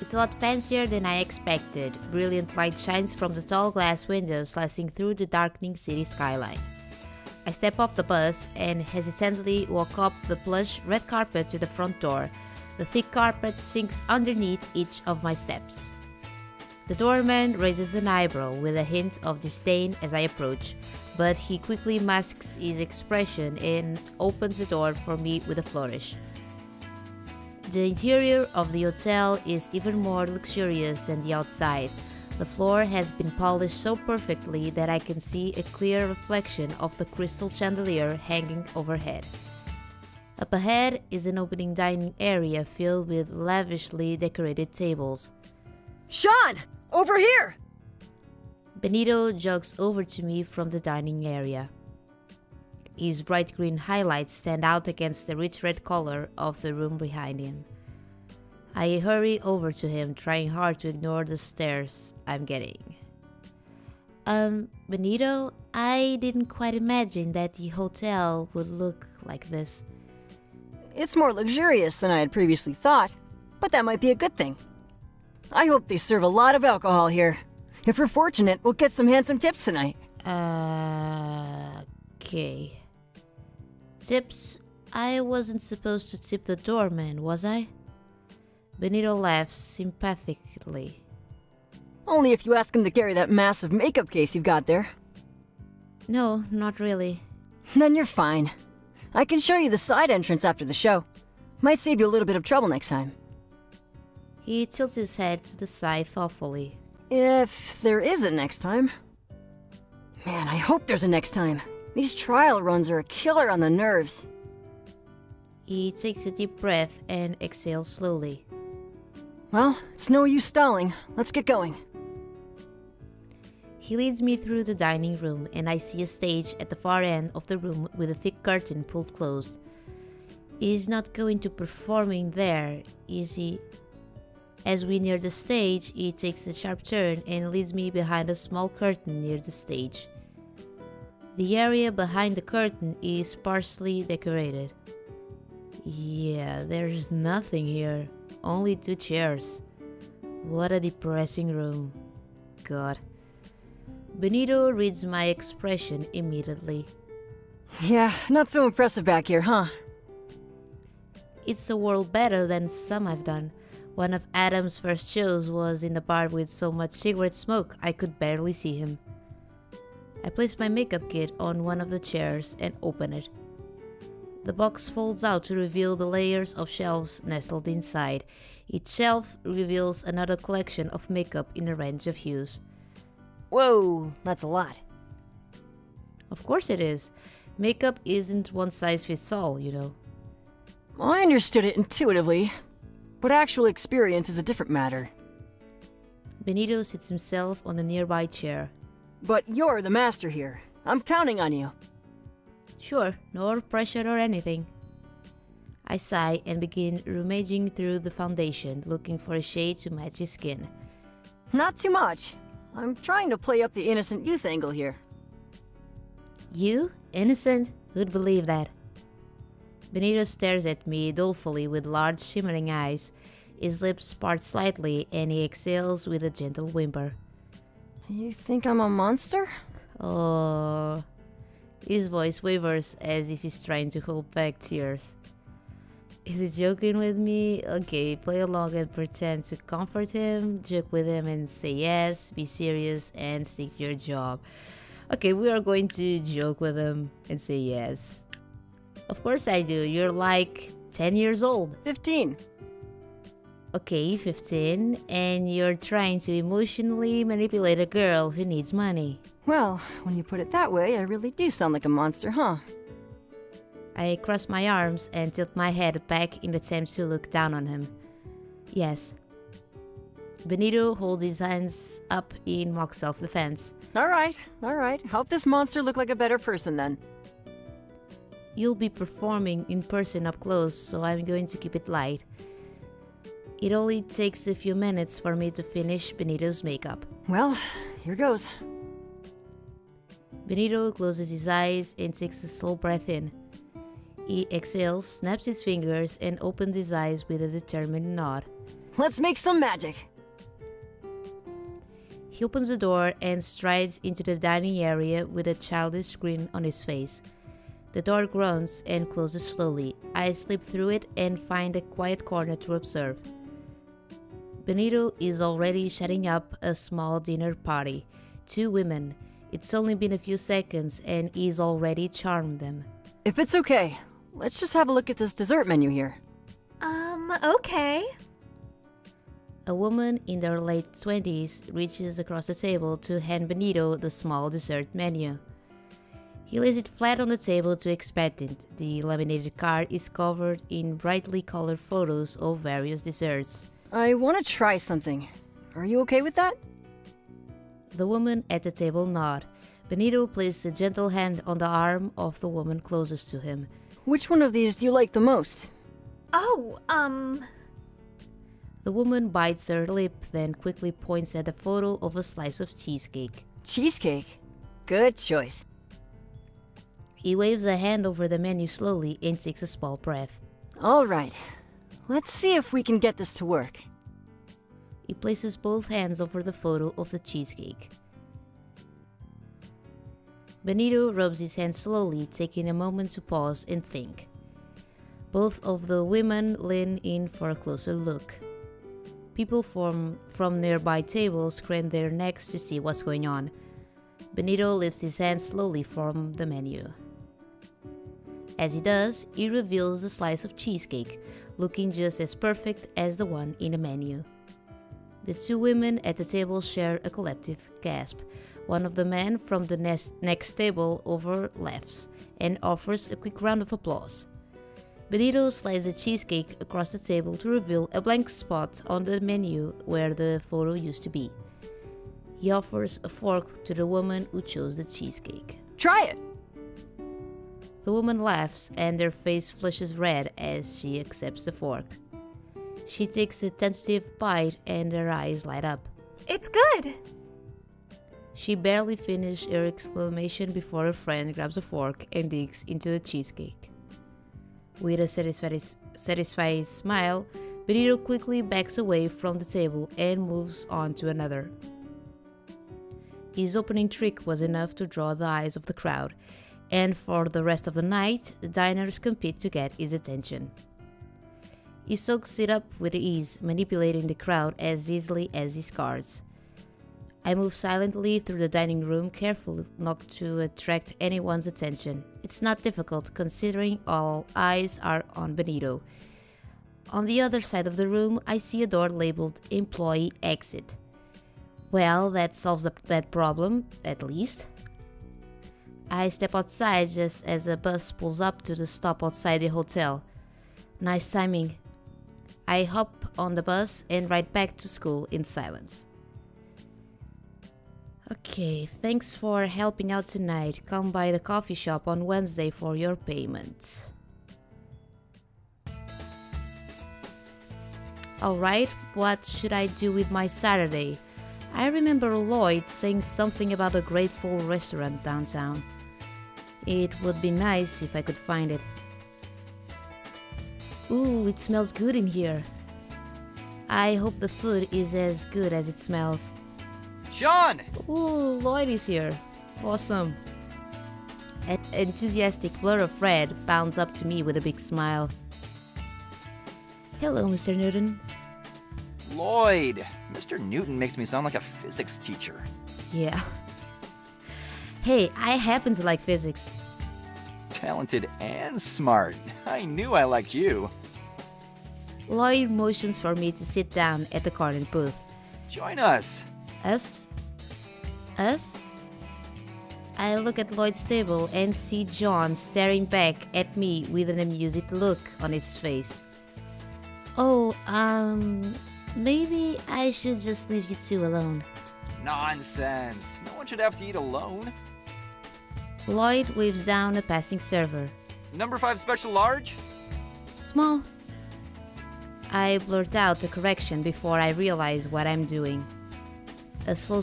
It's a lot fancier than I expected. Brilliant light shines from the tall glass windows slicing through the darkening city skyline. I step off the bus and hesitantly walk up the plush red carpet to the front door. The thick carpet sinks underneath each of my steps. The doorman raises an eyebrow with a hint of disdain as I approach, but he quickly masks his expression and opens the door for me with a flourish. The interior of the hotel is even more luxurious than the outside. The floor has been polished so perfectly that I can see a clear reflection of the crystal chandelier hanging overhead. Up ahead is an opening dining area filled with lavishly decorated tables. Sean! Over here! Benito jogs over to me from the dining area. His bright green highlights stand out against the rich red color of the room behind him. I hurry over to him, trying hard to ignore the stares I'm getting. Benito, I didn't quite imagine that the hotel would look like this. It's more luxurious than I had previously thought, but that might be a good thing. I hope they serve a lot of alcohol here. If we're fortunate, we'll get some handsome tips tonight. Okay. Tips? I wasn't supposed to tip the doorman, was I? Benito laughs sympathetically. Only if you ask him to carry that massive makeup case you've got there. No, not really. Then you're fine. I can show you the side entrance after the show. Might save you a little bit of trouble next time. He tilts his head to the side thoughtfully. If there is a next time. Man, I hope there's a next time. These trial runs are a killer on the nerves. He takes a deep breath and exhales slowly. Well, it's no use stalling. Let's get going. He leads me through the dining room and I see a stage at the far end of the room with a thick curtain pulled closed. He's not going to performing there, is he? As we near the stage, he takes a sharp turn and leads me behind a small curtain near the stage. The area behind the curtain is sparsely decorated. Yeah, there's nothing here. Only 2 chairs. What a depressing room. God. Benito reads my expression immediately. Yeah, not so impressive back here, huh? It's a world better than some I've done. One of Adam's first shows was in the bar with so much cigarette smoke I could barely see him. I place my makeup kit on one of the chairs and open it. The box folds out to reveal the layers of shelves nestled inside. Each shelf reveals another collection of makeup in a range of hues. Whoa, that's a lot. Of course it is. Makeup isn't one size fits all, you know. I understood it intuitively, but actual experience is a different matter. Benito sits himself on a nearby chair. But you're the master here. I'm counting on you. Sure, no pressure or anything. I sigh and begin rummaging through the foundation, looking for a shade to match his skin. Not too much. I'm trying to play up the innocent youth angle here. You? Innocent? Who'd believe that? Benito stares at me dolefully with large shimmering eyes. His lips part slightly and he exhales with a gentle whimper. You think I'm a monster? Oh. His voice wavers as if he's trying to hold back tears. Is he joking with me? Okay, play along and pretend to comfort him, joke with him and say yes, be serious and stick to your job. Okay, we are going to joke with him and say yes. Of course I do, you're like 10 years old. 15. Okay, 15, and you're trying to emotionally manipulate a girl who needs money. Well, when you put it that way, I really do sound like a monster, huh? I cross my arms and tilt my head back in the attempt to look down on him. Yes. Benito holds his hands up in mock self-defense. Alright. Help this monster look like a better person then. You'll be performing in person up close, so I'm going to keep it light. It only takes a few minutes for me to finish Benito's makeup. Well, here goes. Benito closes his eyes and takes a slow breath in. He exhales, snaps his fingers, and opens his eyes with a determined nod. let's make some magic. He opens the door and strides into the dining area with a childish grin on his face. The door groans and closes slowly. I slip through it and find a quiet corner to observe. Benito is already setting up a small dinner party. 2 women. It's only been a few seconds and he's already charmed them. If it's okay, let's just have a look at this dessert menu here. Okay. A woman in their late 20s reaches across the table to hand Benito the small dessert menu. He lays it flat on the table to inspect it. The laminated card is covered in brightly colored photos of various desserts. I want to try something. Are you okay with that? The woman at the table nods. Benito places a gentle hand on the arm of the woman closest to him. Which one of these do you like the most? The woman bites her lip, then quickly points at a photo of a slice of cheesecake. Cheesecake? Good choice. He waves a hand over the menu slowly and takes a small breath. All right. Let's see if we can get this to work. He places both hands over the photo of the cheesecake. Benito rubs his hands slowly, taking a moment to pause and think. Both of the women lean in for a closer look. People from nearby tables crane their necks to see what's going on. Benito lifts his hands slowly from the menu. As he does, he reveals the slice of cheesecake, looking just as perfect as the one in the menu. The 2 women at the table share a collective gasp. One of the men from the next table over laughs and offers a quick round of applause. Benito slides the cheesecake across the table to reveal a blank spot on the menu where the photo used to be. He offers a fork to the woman who chose the cheesecake. Try it! The woman laughs and her face flushes red as she accepts the fork. She takes a tentative bite and her eyes light up. It's good. She barely finishes her exclamation before her friend grabs a fork and digs into the cheesecake. With a satisfied smile, Benito quickly backs away from the table and moves on to another. His opening trick was enough to draw the eyes of the crowd, and for the rest of the night, the diners compete to get his attention. He soaks it up with ease, manipulating the crowd as easily as his cards. I move silently through the dining room, careful not to attract anyone's attention. It's not difficult, considering all eyes are on Benito. On the other side of the room, I see a door labeled Employee Exit. Well, that solves that problem, at least. I step outside just as a bus pulls up to the stop outside the hotel. Nice timing. I hop on the bus and ride back to school in silence. Okay, thanks for helping out tonight. Come by the coffee shop on Wednesday for your payment. Alright, what should I do with my Saturday? I remember Lloyd saying something about a grateful restaurant downtown. It would be nice if I could find it. Ooh, it smells good in here. I hope the food is as good as it smells. Sean! Ooh, Lloyd is here. Awesome. An enthusiastic blur of red bounds up to me with a big smile. Hello, Mr. Newton. Lloyd! Mr. Newton makes me sound like a physics teacher. Yeah. Hey, I happen to like physics. Talented and smart. I knew I liked you. Lloyd motions for me to sit down at the corner booth. Join us. Us? Us? I look at Lloyd's table and see John staring back at me with an amused look on his face. Oh, maybe I should just leave you two alone. Nonsense. No one should have to eat alone. Lloyd waves down a passing server. Number 5 special large? Small. I blurt out a correction before I realize what I'm doing. A slow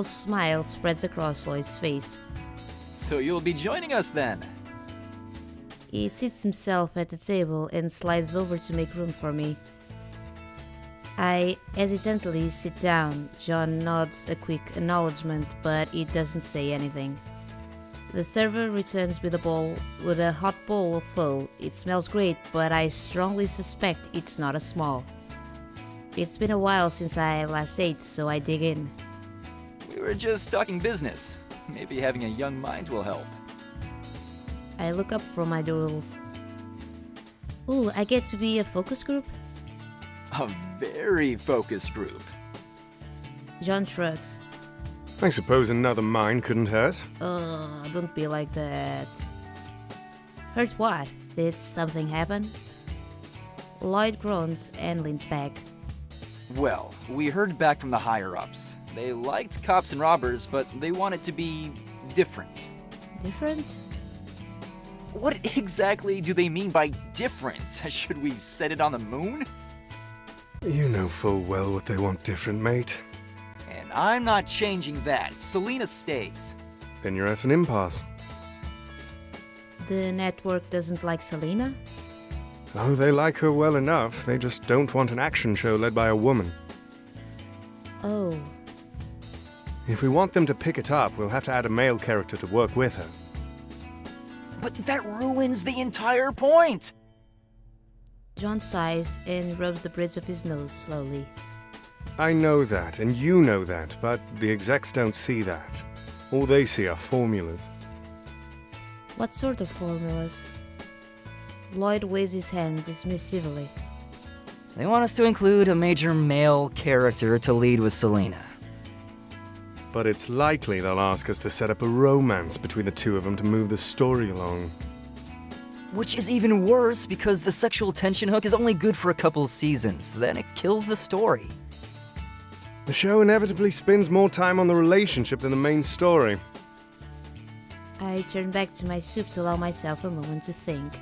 smile spreads across Lloyd's face. So you'll be joining us then. He sits himself at the table and slides over to make room for me. I hesitantly sit down. John nods a quick acknowledgement, but he doesn't say anything. The server returns with a hot bowl of pho. It smells great, but I strongly suspect it's not a small. It's been a while since I last ate, so I dig in. We were just talking business. Maybe having a young mind will help. I look up from my doodles. Ooh, I get to be a focus group? A very focused group. John shrugs. I suppose another mind couldn't hurt. Don't be like that. Hurt what? Did something happen? Lloyd groans and leans back. Well, we heard back from the higher-ups. They liked cops and robbers, but they wanted to be different. Different? What exactly do they mean by different? Should we set it on the moon? You know full well what they want different, mate. And I'm not changing that. Selena stays. Then you're at an impasse. The network doesn't like Selena? Oh, they like her well enough. They just don't want an action show led by a woman. Oh, If we want them to pick it up, we'll have to add a male character to work with her. But that ruins the entire point! John sighs and rubs the bridge of his nose slowly. I know that, and you know that, but the execs don't see that. All they see are formulas. What sort of formulas? Lloyd waves his hand dismissively. They want us to include a major male character to lead with Selena. But it's likely they'll ask us to set up a romance between the two of them to move the story along. Which is even worse because the sexual tension hook is only good for a couple seasons, then it kills the story. The show inevitably spends more time on the relationship than the main story. I turn back to my soup to allow myself a moment to think.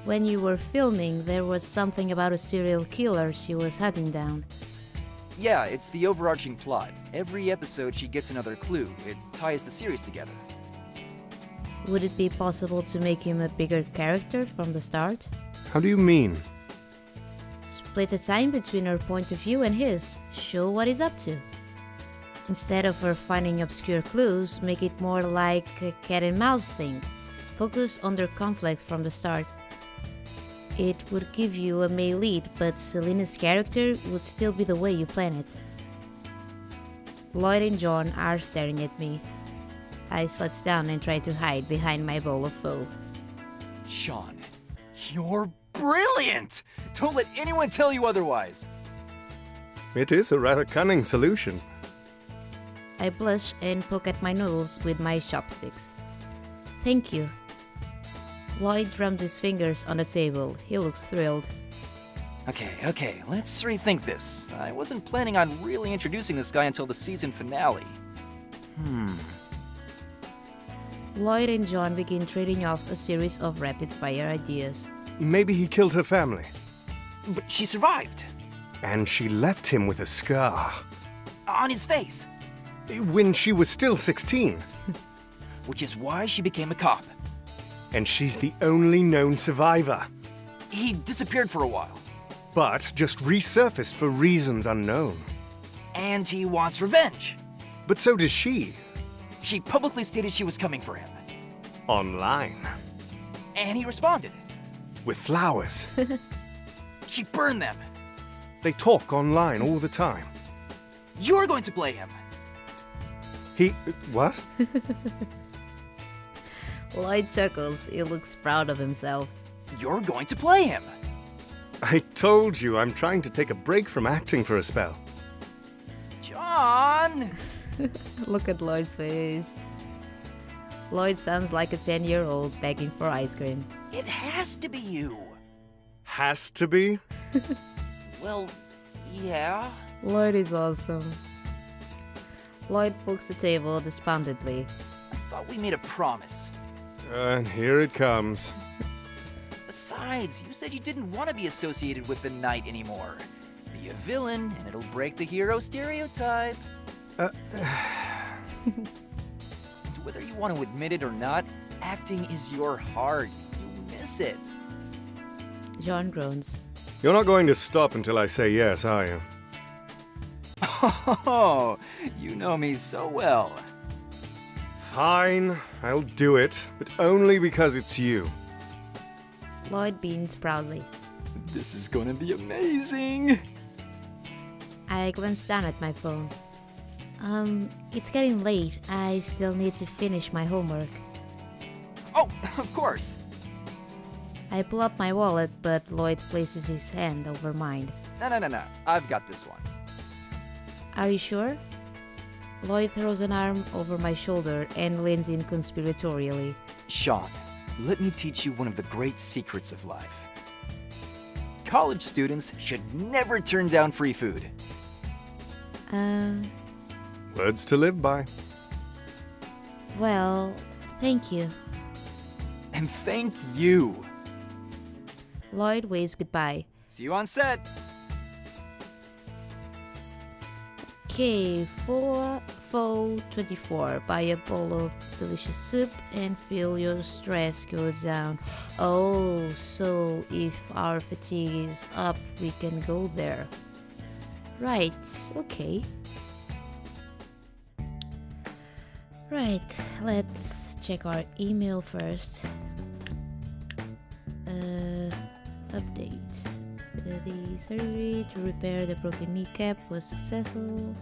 When you were filming, there was something about a serial killer she was hunting down. Yeah, it's the overarching plot. Every episode she gets another clue. It ties the series together. Would it be possible to make him a bigger character from the start? How do you mean? Split the time between her point of view and his. Show what he's up to. Instead of her finding obscure clues, make it more like a cat and mouse thing. Focus on their conflict from the start. It would give you a male lead, but Selena's character would still be the way you plan it. Lloyd and John are staring at me. I slouch down and try to hide behind my bowl of pho. Sean, you're brilliant! Don't let anyone tell you otherwise. It is a rather cunning solution. I blush and poke at my noodles with my chopsticks. Thank you. Lloyd drummed his fingers on the table. He looks thrilled. Okay, let's rethink this. I wasn't planning on really introducing this guy until the season finale. Lloyd and John begin trading off a series of rapid-fire ideas. Maybe he killed her family. But she survived. And she left him with a scar. On his face. When she was still 16. Which is why she became a cop. And she's the only known survivor. He disappeared for a while. But just resurfaced for reasons unknown. And he wants revenge. But so does she. She publicly stated she was coming for him. Online. And he responded. With flowers. She burned them. They talk online all the time. You're going to play him. What? Lloyd chuckles. He looks proud of himself. You're going to play him. I told you I'm trying to take a break from acting for a spell. John! Look at Lloyd's face. Lloyd sounds like a 10-year-old begging for ice cream. It has to be you. Has to be? Well, yeah. Lloyd is awesome. Lloyd pokes the table despondently. I thought we made a promise. And here it comes. Besides, you said you didn't want to be associated with the Knight anymore. Be a villain, and it'll break the hero stereotype. Whether you want to admit it or not, acting is your heart. You miss it. John groans. You're not going to stop until I say yes, are you? Oh, you know me so well. Fine, I'll do it, but only because it's you. Lloyd beams proudly. This is gonna be amazing. I glance down at my phone. It's getting late. I still need to finish my homework. Oh, of course. I pull up my wallet, but Lloyd places his hand over mine. No. I've got this one. Are you sure? Lloyd throws an arm over my shoulder and leans in conspiratorially. Sean, let me teach you one of the great secrets of life. College students should never turn down free food. Words to live by. Well, thank you. And thank you. Lloyd waves goodbye. See you on set. Okay, 4-4-24. Buy a bowl of delicious soup and feel your stress go down. Oh, so if our fatigue is up, we can go there. Right, okay. Right, let's check our email first. Update. The surgery to repair the broken kneecap was successful.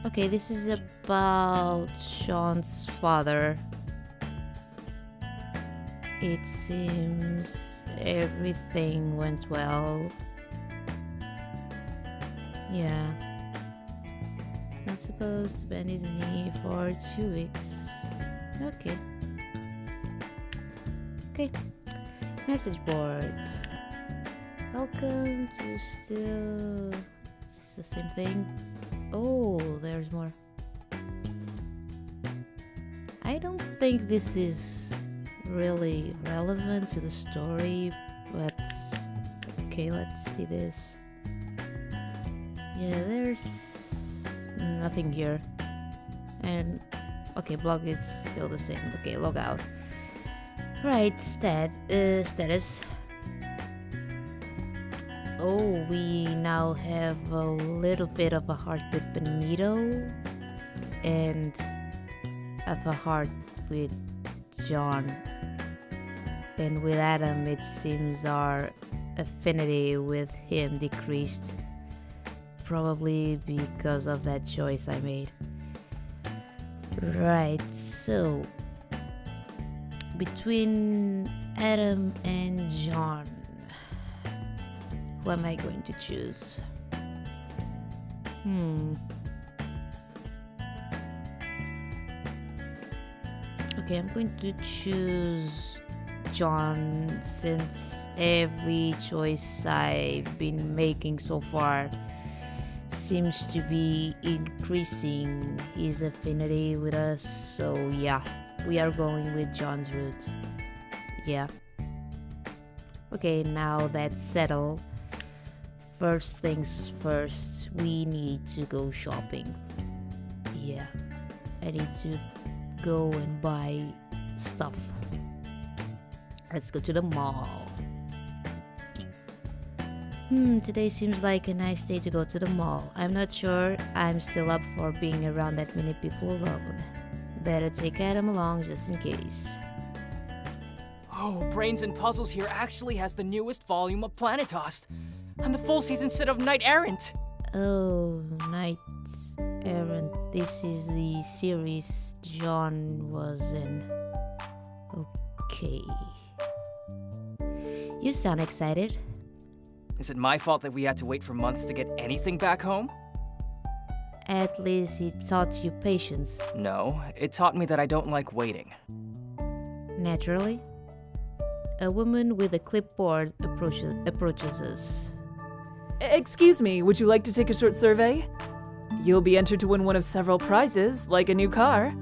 Okay, this is about Sean's father. It seems everything went well. Yeah. He's supposed to bend his knee for 2 weeks. Okay. Okay. Message board. Welcome to still. It's the same thing. Oh, there's more. I don't think this is really relevant to the story, but okay, let's see this. Yeah, there's nothing here. And okay, blog is still the same. Okay, log out. Right, status. Oh, we now have a little bit of a heart with Benito and of a heart with John. And with Adam, it seems our affinity with him decreased. Probably because of that choice I made. Right, so between Adam and John, who am I going to choose? Okay, I'm going to choose John, since every choice I've been making so far seems to be increasing his affinity with us. So yeah, we are going with John's route. Yeah. Okay, now that's settled. First things first, we need to go shopping. Yeah, I need to go and buy stuff. Let's go to the mall. Today seems like a nice day to go to the mall. I'm not sure I'm still up for being around that many people alone. Better take Adam along just in case. Oh, Brains and Puzzles here actually has the newest volume of Planetost. I'm the full season set of Knight Errant. Oh, Knight Errant. This is the series John was in. Okay. You sound excited. Is it my fault that we had to wait for months to get anything back home? At least he taught you patience. No, it taught me that I don't like waiting. Naturally. A woman with a clipboard approaches us. Excuse me, would you like to take a short survey? You'll be entered to win one of several prizes, like a new car.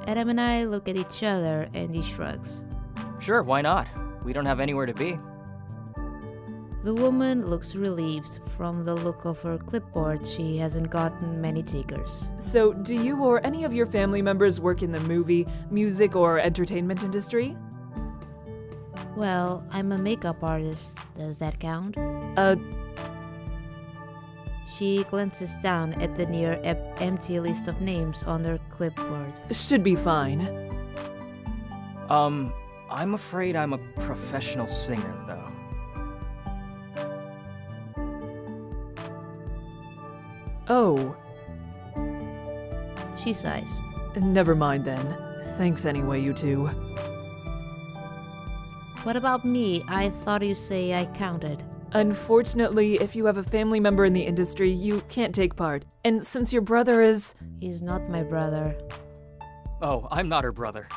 Adam and I look at each other and he shrugs. Sure, why not? We don't have anywhere to be. The woman looks relieved. From the look of her clipboard, she hasn't gotten many takers. So, do you or any of your family members work in the movie, music, or entertainment industry? Well, I'm a makeup artist. Does that count? She glances down at the near empty list of names on her clipboard. Should be fine. I'm afraid I'm a professional singer, though. Oh, She sighs. never mind then. Thanks anyway, you two. What about me? I thought you say I counted. Unfortunately, if you have a family member in the industry, you can't take part. And since your brother is... He's not my brother. Oh, I'm not her brother.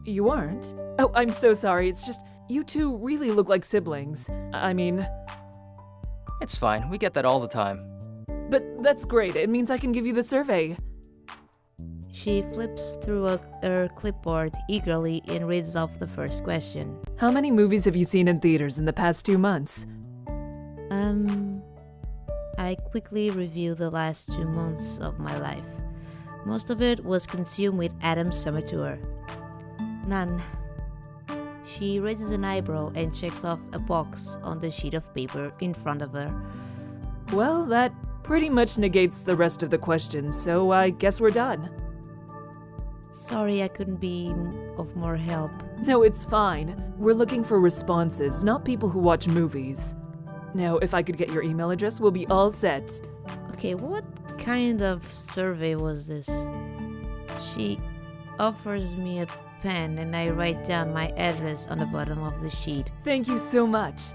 You aren't? Oh, I'm so sorry. It's just, you two really look like siblings. I mean... It's fine, we get that all the time. But that's great. It means I can give you the survey. She flips through her clipboard eagerly and reads off the first question. How many movies have you seen in theaters in the past 2 months? I quickly review the last 2 months of my life. Most of it was consumed with Adam's summer tour. None. She raises an eyebrow and checks off a box on the sheet of paper in front of her. Well, that pretty much negates the rest of the questions, so I guess we're done. Sorry I couldn't be of more help. No, it's fine. We're looking for responses, not people who watch movies. Now, if I could get your email address, we'll be all set. Okay, what kind of survey was this? She offers me a pen and I write down my address on the bottom of the sheet. Thank you so much.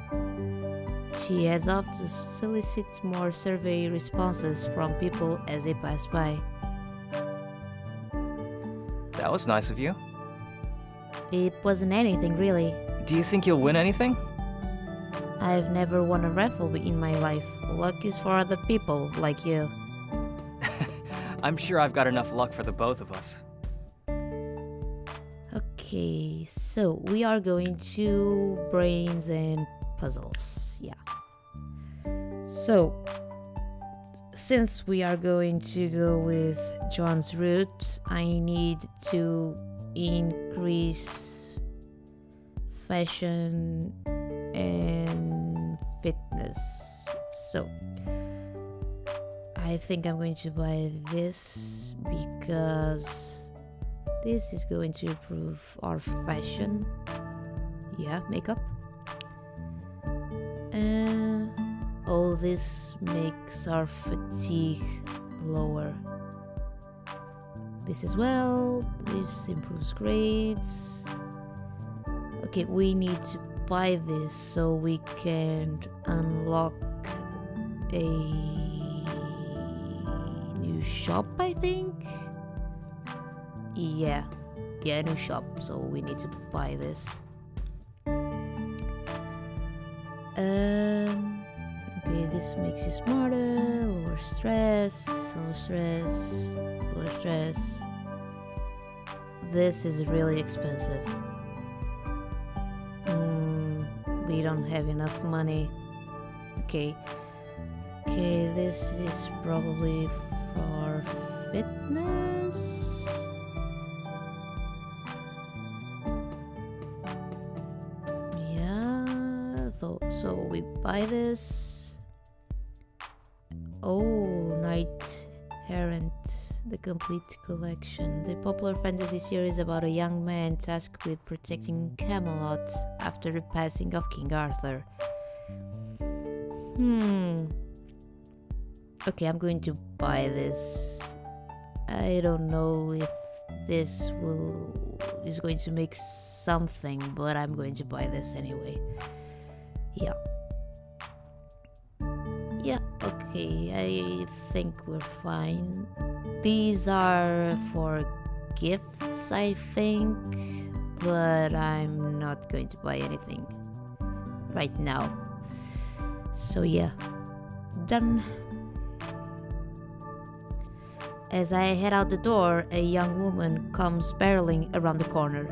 She heads off to solicit more survey responses from people as they pass by. That was nice of you. It wasn't anything really. Do you think you'll win anything? I've never won a raffle in my life. Luck is for other people like you. I'm sure I've got enough luck for the both of us. Okay, so we are going to brains and puzzles. Yeah. So, since we are going to go with John's route, I need to increase fashion and fitness. So, I think I'm going to buy this because this is going to improve our fashion. Yeah, makeup. All this makes our fatigue lower. This as well. This improves grades. Okay, we need to buy this so we can unlock a new shop, I think. Yeah, a new shop. So we need to buy this. Okay, this makes you smarter, lower stress. This is really expensive. We don't have enough money. Okay, this is probably for fitness. So we buy this. Oh, Knight Errant, the complete collection. The popular fantasy series about a young man tasked with protecting Camelot after the passing of King Arthur. Okay, I'm going to buy this. I don't know if this is going to make something, but I'm going to buy this anyway. Yeah, okay, I think we're fine. These are for gifts, I think, but I'm not going to buy anything right now. So yeah, done. As I head out the door, a young woman comes barreling around the corner.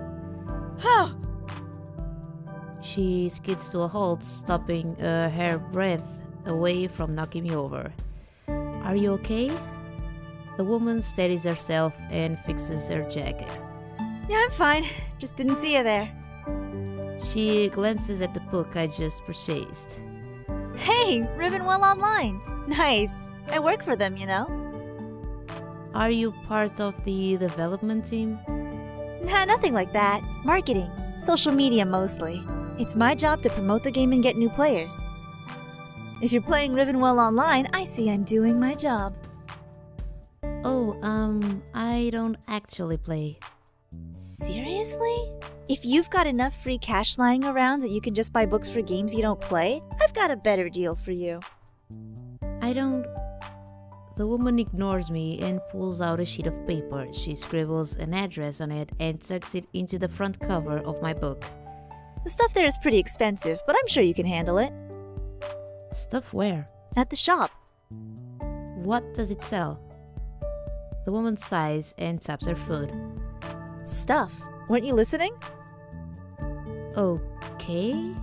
She skids to a halt, stopping a hairbreadth away from knocking me over. Are you okay? The woman steadies herself and fixes her jacket. Yeah, I'm fine. Just didn't see you there. She glances at the book I just purchased. Hey, Rivenwell Online. Nice. I work for them, you know. Are you part of the development team? Nah, nothing like that. Marketing. Social media mostly. It's my job to promote the game and get new players. If you're playing Rivenwell Online, I see I'm doing my job. Oh, I don't actually play. Seriously? If you've got enough free cash lying around that you can just buy books for games you don't play, I've got a better deal for you. I don't... The woman ignores me and pulls out a sheet of paper. She scribbles an address on it and tucks it into the front cover of my book. The stuff there is pretty expensive, but I'm sure you can handle it. Stuff where? At the shop. What does it sell? The woman sighs and taps her foot. Stuff. Weren't you listening? Okay.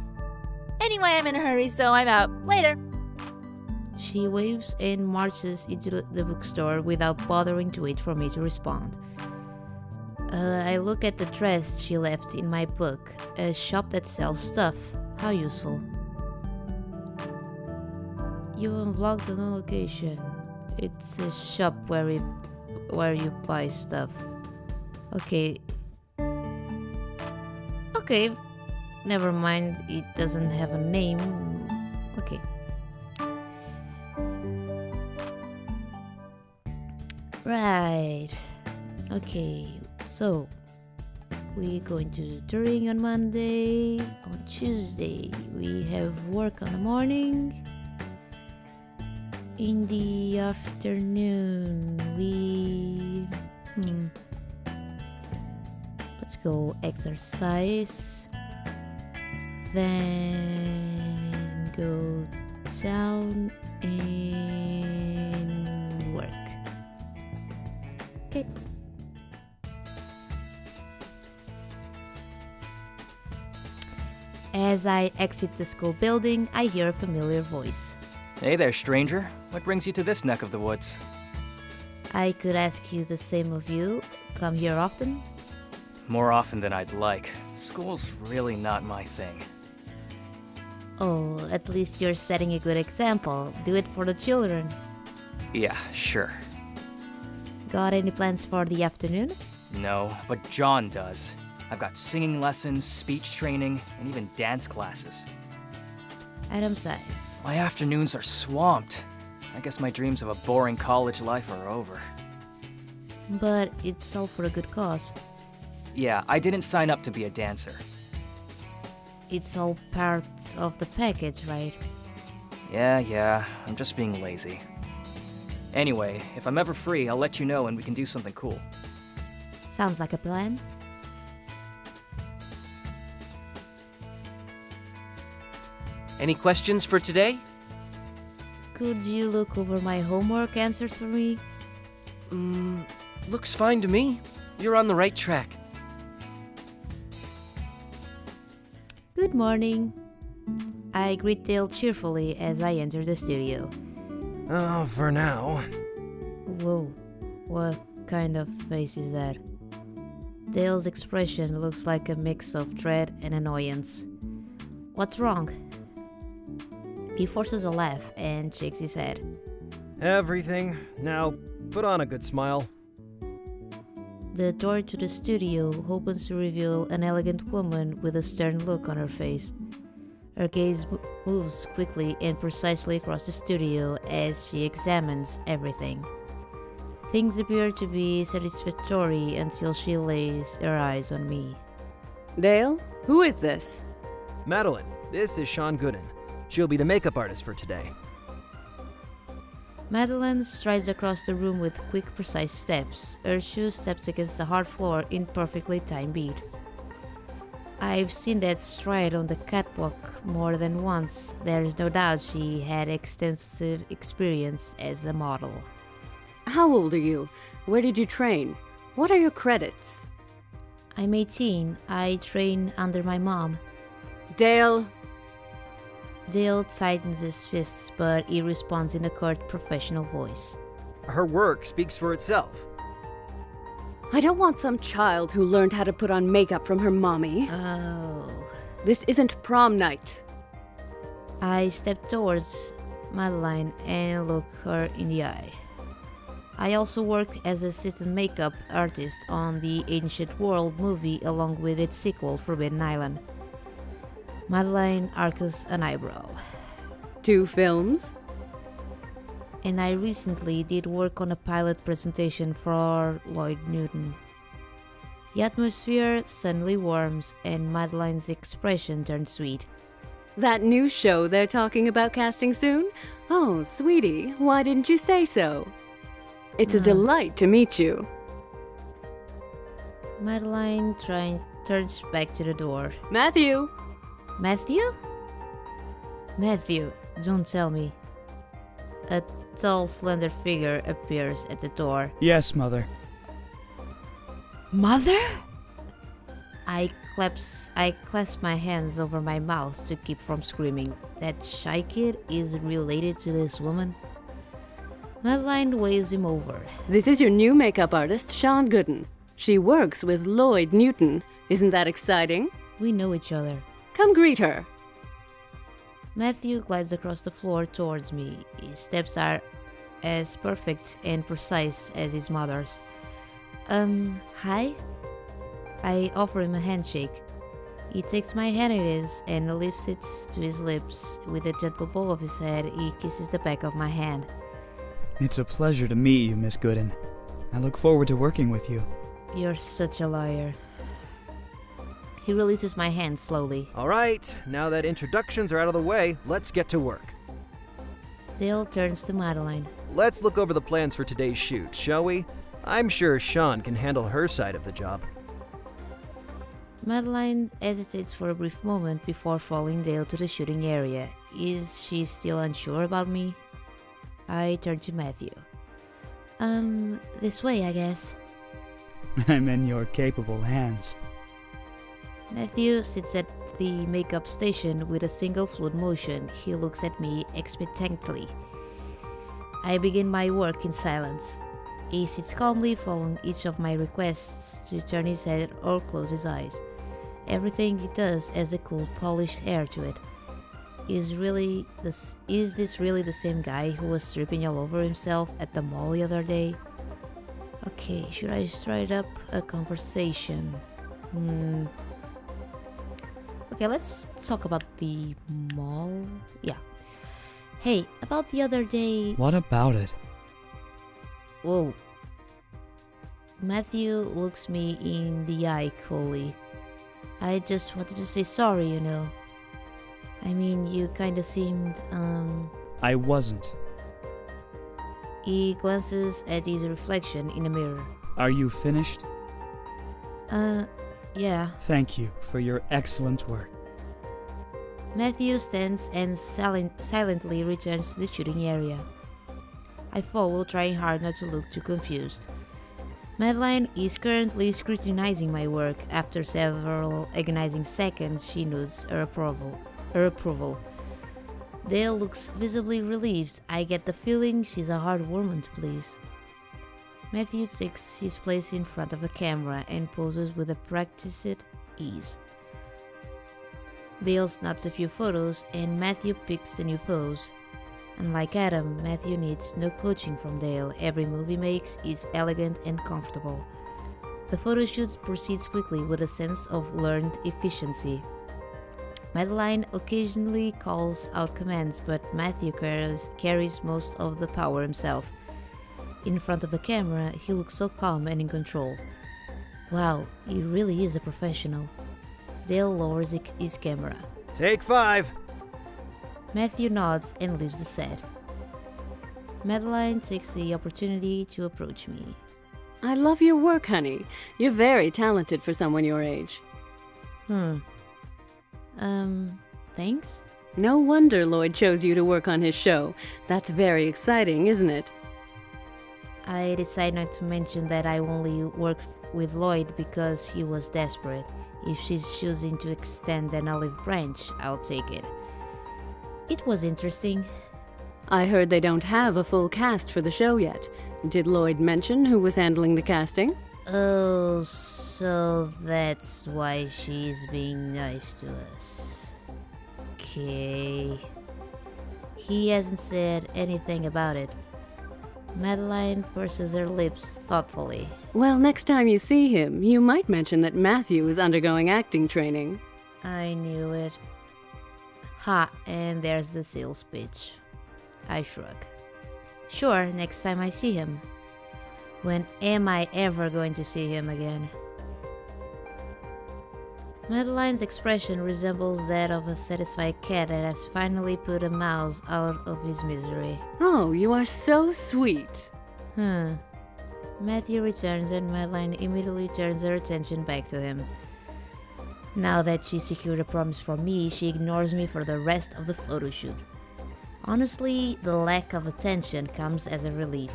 Anyway, I'm in a hurry, so I'm out. Later. She waves and marches into the bookstore without bothering to wait for me to respond. I look at the dress she left in my book. A shop that sells stuff. How useful. You unlocked the new location. It's a shop where you buy stuff. Okay. Okay. Never mind. It doesn't have a name. Okay. Right. Okay. So we're going to touring on Monday. On Tuesday we have work on the morning. In the afternoon we let's go exercise, then go down and work. Okay. As I exit the school building, I hear a familiar voice. Hey there, stranger. What brings you to this neck of the woods? I could ask you the same of you. Come here often? More often than I'd like. School's really not my thing. Oh, at least you're setting a good example. Do it for the children. Yeah, sure. Got any plans for the afternoon? No, but John does. I've got singing lessons, speech training, and even dance classes. Item size. My afternoons are swamped. I guess my dreams of a boring college life are over. But it's all for a good cause. Yeah, I didn't sign up to be a dancer. It's all part of the package, right? Yeah, I'm just being lazy. Anyway, if I'm ever free, I'll let you know and we can do something cool. Sounds like a plan. Any questions for today? Could you look over my homework answers for me? Looks fine to me. You're on the right track. Good morning. I greet Dale cheerfully as I enter the studio. Oh, for now. Whoa, what kind of face is that? Dale's expression looks like a mix of dread and annoyance. What's wrong? He forces a laugh and shakes his head. Everything. Now, put on a good smile. The door to the studio opens to reveal an elegant woman with a stern look on her face. Her gaze moves quickly and precisely across the studio as she examines everything. Things appear to be satisfactory until she lays her eyes on me. Dale, who is this? Madeline, this is Sean Gooden. She'll be the makeup artist for today. Madeline strides across the room with quick, precise steps. Her shoe steps against the hard floor in perfectly timed beats. I've seen that stride on the catwalk more than once. There's no doubt she had extensive experience as a model. How old are you? Where did you train? What are your credits? I'm 18. I train under my mom. Dale. Dale tightens his fists, but he responds in a curt, professional voice. Her work speaks for itself. I don't want some child who learned how to put on makeup from her mommy. Oh, This isn't prom night. I step towards Madeline and look her in the eye. I also work as assistant makeup artist on the Ancient World movie along with its sequel, Forbidden Island. Madeline arches an eyebrow. 2 films? And I recently did work on a pilot presentation for Lloyd Newton. The atmosphere suddenly warms and Madeline's expression turns sweet. That new show they're talking about casting soon? Oh, sweetie, why didn't you say so? It's a delight to meet you. Madeline turns back to the door. Matthew! Matthew? Matthew, don't tell me. A tall, slender figure appears at the door. Yes, Mother. Mother? I clasp my hands over my mouth to keep from screaming. That shy kid is related to this woman? Madeline waves him over. This is your new makeup artist, Sean Gooden. She works with Lloyd Newton. Isn't that exciting? We know each other. Come greet her. Matthew glides across the floor towards me. His steps are as perfect and precise as his mother's. Hi? I offer him a handshake. He takes my hand in his and lifts it to his lips. With a gentle bow of his head, he kisses the back of my hand. It's a pleasure to meet you, Miss Gooden. I look forward to working with you. You're such a liar. He releases my hand slowly. All right, now that introductions are out of the way, let's get to work. Dale turns to Madeline. Let's look over the plans for today's shoot, shall we? I'm sure Sean can handle her side of the job. Madeline hesitates for a brief moment before following Dale to the shooting area. Is she still unsure about me? I turn to Matthew. This way, I guess. I'm in your capable hands. Matthew sits at the makeup station with a single fluid motion. He looks at me expectantly. I begin my work in silence. He sits calmly, following each of my requests to turn his head or close his eyes. Everything he does has a cool, polished air to it. Is this really the same guy who was tripping all over himself at the mall the other day? Okay, should I straight up a conversation? Okay, let's talk about the mall. Yeah. Hey, about the other day. What about it? Whoa. Matthew looks me in the eye coolly. I just wanted to say sorry, you know. I mean, you kinda seemed, I wasn't. He glances at his reflection in a mirror. Are you finished? Yeah. Thank you for your excellent work. Matthew stands and silently returns to the shooting area. I follow, trying hard not to look too confused. Madeline is currently scrutinizing my work. After several agonizing seconds, she nods her approval. Dale looks visibly relieved. I get the feeling she's a hard woman to please. Matthew takes his place in front of the camera and poses with a practiced ease. Dale snaps a few photos and Matthew picks a new pose. Unlike Adam, Matthew needs no coaching from Dale. Every move he makes is elegant and comfortable. The photo shoot proceeds quickly with a sense of learned efficiency. Madeline occasionally calls out commands, but Matthew carries most of the power himself. In front of the camera, he looks so calm and in control. Wow, he really is a professional. Dale lowers his camera. Take 5. Matthew nods and leaves the set. Madeline takes the opportunity to approach me. I love your work, honey. You're very talented for someone your age. Thanks? No wonder Lloyd chose you to work on his show. That's very exciting, isn't it? I decide not to mention that I only worked with Lloyd because he was desperate. If she's choosing to extend an olive branch, I'll take it. It was interesting. I heard they don't have a full cast for the show yet. Did Lloyd mention who was handling the casting? Oh, so that's why she's being nice to us. Okay. He hasn't said anything about it. Madeline purses her lips thoughtfully. Well, next time you see him, you might mention that Matthew is undergoing acting training. I knew it. Ha, and there's the sales pitch. I shrug. Sure, next time I see him. When am I ever going to see him again? Madeline's expression resembles that of a satisfied cat that has finally put a mouse out of his misery. Oh, you are so sweet. Matthew returns and Madeline immediately turns her attention back to him. Now that she secured a promise from me, she ignores me for the rest of the photo shoot. Honestly, the lack of attention comes as a relief.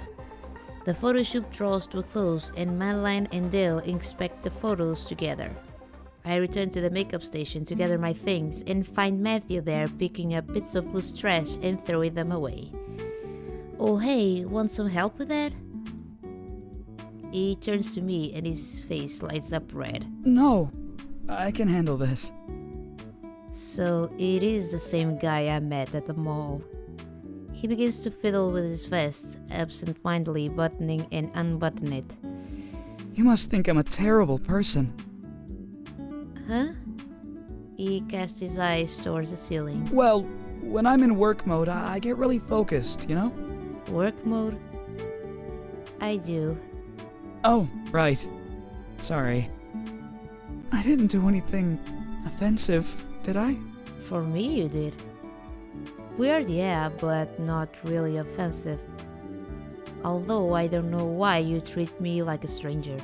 The photo shoot draws to a close and Madeline and Dale inspect the photos together. I return to the makeup station to gather my things and find Matthew there picking up bits of loose trash and throwing them away. Oh hey, want some help with that? He turns to me and his face lights up red. No, I can handle this. So it is the same guy I met at the mall. He begins to fiddle with his vest, absent-mindedly buttoning and unbuttoning it. You must think I'm a terrible person. Huh? He casts his eyes towards the ceiling. Well, when I'm in work mode, I get really focused, you know? Work mode? I do. Oh, right. Sorry. I didn't do anything offensive, did I? For me, you did. Weird, yeah, but not really offensive. Although I don't know why you treat me like a stranger.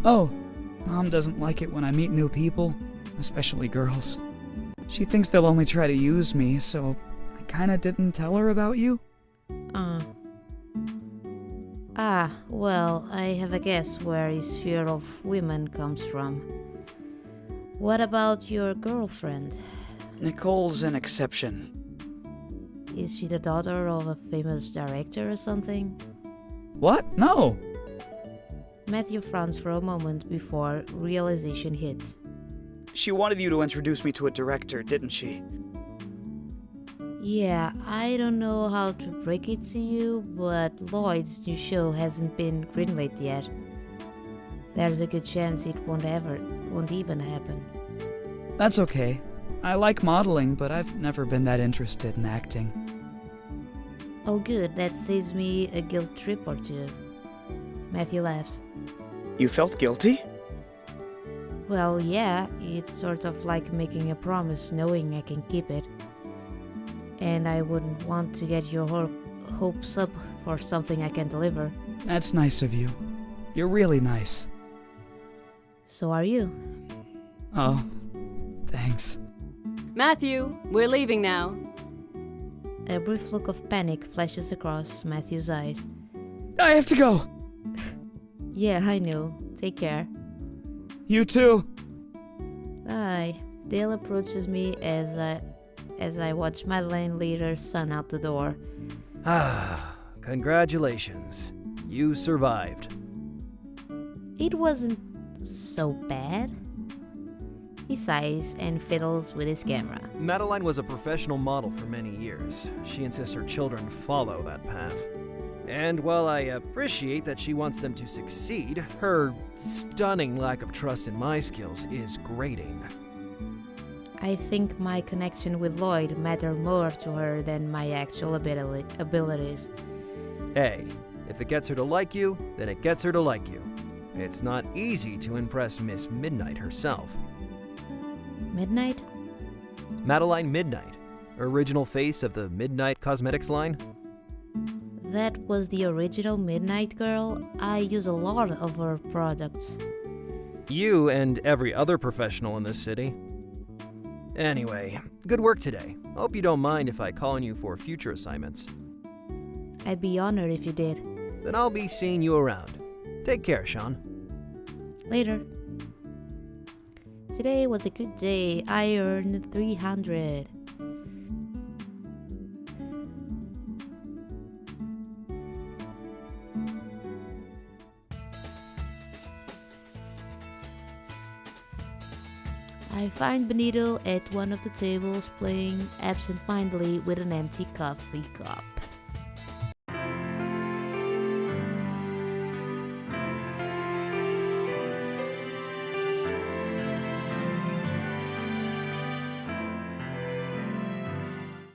Oh, Mom doesn't like it when I meet new people, especially girls. She thinks they'll only try to use me, so I kinda didn't tell her about you. Well, I have a guess where his fear of women comes from. What about your girlfriend? Nicole's an exception. Is she the daughter of a famous director or something? What? No! Matthew frowns for a moment before realization hits. She wanted you to introduce me to a director, didn't she? Yeah, I don't know how to break it to you, but Lloyd's new show hasn't been greenlit yet. There's a good chance it won't even happen. That's okay. I like modeling, but I've never been that interested in acting. Oh good, that saves me a guilt trip or two. Matthew laughs. You felt guilty? Well, yeah, it's sort of like making a promise knowing I can keep it. And I wouldn't want to get your hopes up for something I can deliver. That's nice of you. You're really nice. So are you. Oh, thanks. Matthew, we're leaving now. A brief look of panic flashes across Matthew's eyes. I have to go! Yeah, I know. Take care. You too! Bye. Dale approaches me as I watch Madeline lead her son out the door. Congratulations. You survived. It wasn't so bad. He sighs and fiddles with his camera. Madeline was a professional model for many years. She insists her children follow that path. And while I appreciate that she wants them to succeed, her stunning lack of trust in my skills is grating. I think my connection with Lloyd mattered more to her than my actual abilities. Hey, if it gets her to like you, then it gets her to like you. It's not easy to impress Miss Midnight herself. Midnight? Madeline Midnight, original face of the Midnight Cosmetics line. That was the original Midnight Girl. I use a lot of her products. You and every other professional in this city. Anyway, good work today. Hope you don't mind if I call on you for future assignments. I'd be honored if you did. Then I'll be seeing you around. Take care, Sean. Later. Today was a good day. I earned 300. I find Benito at one of the tables playing absent-mindedly with an empty coffee cup.